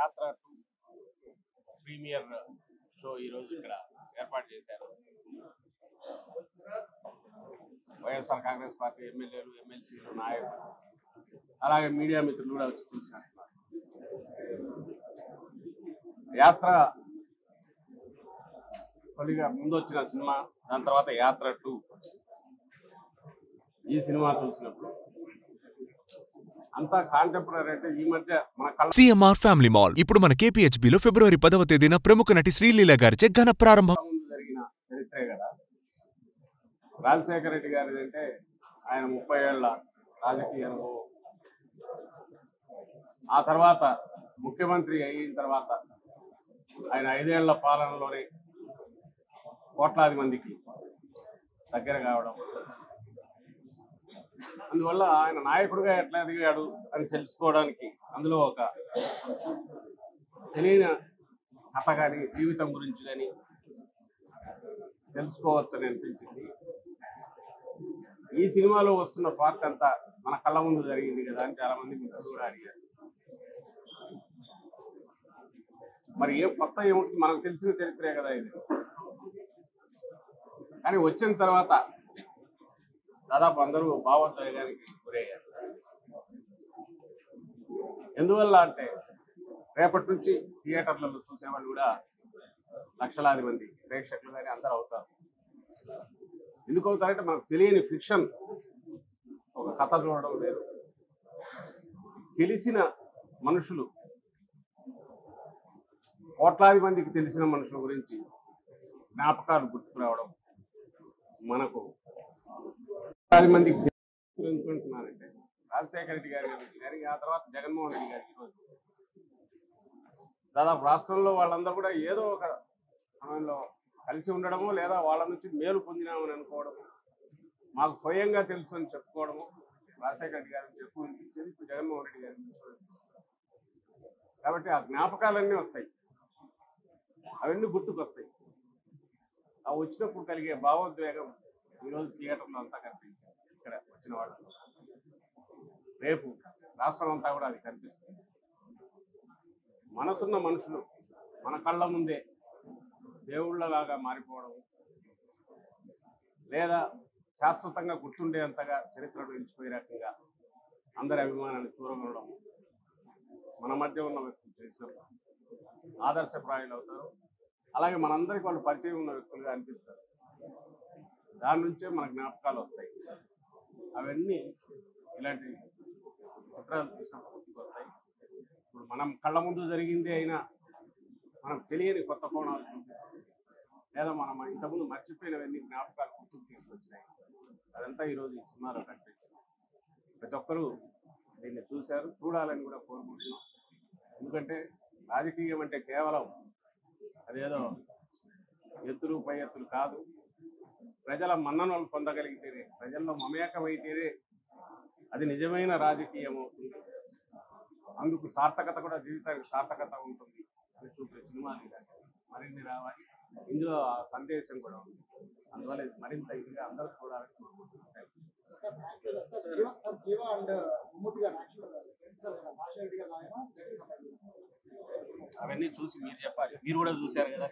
యాత్ర premiere show ఈరోజు ఇక్కడ ఏర్పాటు చేశారు. వైఎస్ఆర్ కాంగ్రెస్ పార్టీ ఎమ్మెల్యేలు, ఎమ్మెల్సీలు, నాయకులు, అలాగే మీడియా మిత్రులు కూడా వచ్చి చూసినట్టున్నారు. యాత్ర కొద్దిగా ముందు వచ్చిన సినిమా, దాని తర్వాత యాత్ర 2 ఈ సినిమా చూసినప్పుడు అంతా కాంటెంపరీ అంటే ఈ మధ్య మన సిఎంఆర్ ఫ్యామిలీ మాల్ ఇప్పుడు మన KPHB లో ఫిబ్రవరి 10వ తేదీన ప్రముఖ నటి శ్రీలీల గారిచే ఘన ప్రారంభం. ముందు జరిగిన చరిత్రే కదా. రాజశేఖర రెడ్డి గారిది అంటే ఆయన 30 ఏళ్ల రాజకీయ అనుభవం. ఆ తర్వాత ముఖ్యమంత్రి అయిన తర్వాత ఆయన 5 ఏళ్ల పాలనలోనే కోట్లాది మందికి దగ్గర కావడం, అందువల్ల ఆయన నాయకుడిగా ఎట్లా ఎదిగాడు అని తెలుసుకోవడానికి అందులో ఒక తెలియని కథ కానీ జీవితం గురించి కానీ తెలుసుకోవచ్చని అనిపించింది. ఈ సినిమాలో వస్తున్న పార్ట్ అంతా మన కళ్ళ ముందు జరిగింది కదా అని చాలా మంది మిత్రులు కూడా అడిగారు. మరి ఏం కొత్త ఏముంటుంది, మనకు తెలిసిన చరిత్రే కదా ఇది. కానీ వచ్చిన తర్వాత దాదాపు అందరూ భావోద్వేగానికి గురయ్యారు. ఎందువల్ల అంటే రేపటి నుంచి థియేటర్లలో చూసేవాళ్ళు కూడా లక్షలాది మంది ప్రేక్షకులు కానీ అందరూ అవుతారు. ఎందుకు అవుతారంటే మనకు తెలియని ఫిక్షన్, ఒక కథ చూడడం లేదు. తెలిసిన మనుషులు, కోట్లాది మందికి తెలిసిన మనుషుల గురించి జ్ఞాపకాలు గుర్తుకు రావడం, మనకు కోట్లాది మందికి అనుకుంటున్నానంటే రాజశేఖర రెడ్డి గారి గురించి కానీ, ఆ తర్వాత జగన్మోహన్ రెడ్డి గారికి ఈరోజు దాదాపు రాష్ట్రంలో వాళ్ళందరూ కూడా ఏదో ఒక సమయంలో కలిసి ఉండడము, లేదా వాళ్ళ నుంచి మేలు పొందినామని అనుకోవడము, మాకు స్వయంగా తెలుసు అని చెప్పుకోవడము. రాజశేఖర రెడ్డి గారికి ఎక్కువ అనిపించేది, ఇప్పుడు జగన్మోహన్ రెడ్డి గారికి. కాబట్టి ఆ జ్ఞాపకాలన్నీ వస్తాయి, అవన్నీ గుర్తుకొస్తాయి. ఆ వచ్చినప్పుడు కలిగే భావోద్వేగం ఈరోజు థియేటర్లో అంతా కనిపించింది. ఇక్కడ వచ్చిన వాళ్ళు రేపు రాష్ట్రం అంతా కూడా అది కనిపిస్తుంది. మనసున్న మనుషులు మన కళ్ళ ముందే దేవుళ్ళలాగా మారిపోవడం, లేదా శాశ్వతంగా గుర్తుండేంతగా చరిత్రలో నిలిచిపోయే రకంగా అందరి అభిమానాన్ని చూరగొనడం, మన మధ్య ఉన్న వ్యక్తులు చేసినప్పుడు ఆదర్శప్రాయులు అవుతారు. అలాగే మనందరికీ వాళ్ళు పరిచయం ఉన్న వ్యక్తులుగా అనిపిస్తారు. దాని నుంచే మన జ్ఞాపకాలు వస్తాయి. అవన్నీ ఇలాంటి చిత్రాలు చూసినప్పుడు గుర్తుకు వస్తాయి. ఇప్పుడు మనం కళ్ళ ముందు జరిగింది అయినా మనకు తెలియని కొత్త కోణాలు చూపిస్తాయి, లేదా మనం ఇంతకుముందు మర్చిపోయినవన్నీ జ్ఞాపకాలు గుర్తుకు తీసుకొచ్చినాయి. అదంతా ఈరోజు ఈ సినిమాలో కనిపించింది. ప్రతి ఒక్కరూ దీన్ని చూశారు, చూడాలని కూడా కోరుకుంటున్నాం. ఎందుకంటే రాజకీయం అంటే కేవలం అదేదో ఎత్తులు పై ఎత్తులు కాదు. ప్రజల మన్ననలు పొందగలిగితేనే, ప్రజల్లో మమేకమైతేనే అది నిజమైన రాజకీయం అవుతుంది. అందుకు సార్థకత కూడా, జీవితానికి సార్థకత ఉంటుంది అని చూపే సినిమాలు మరిన్ని రావాలి. ఇందులో ఆ సందేశం కూడా ఉంది. అందువల్ల మరింత ఇదిగా అందరూ చూడాలని అవన్నీ చూసి మీరు చెప్పాలి. మీరు కూడా చూశారు కదా.